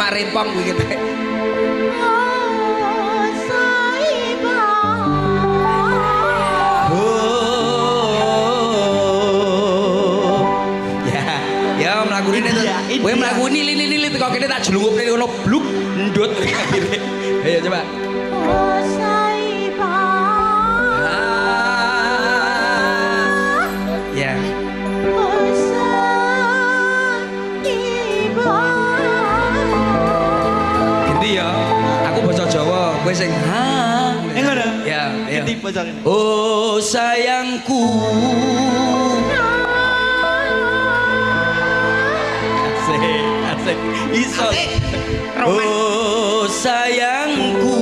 Pak Rempong kuwi gitu. Ya mlaku rene to. Kowe mlaku nili-nili teko kene tak jelungupne ngono bluk ndut akhire. Ayo coba. Ya. Ganti ya. Aku basa Jawa, kowe sing ha. Ngono. Ya, ya. Ganti basa. Oh sayangku. Asik, asik. Iso. Oh sayangku.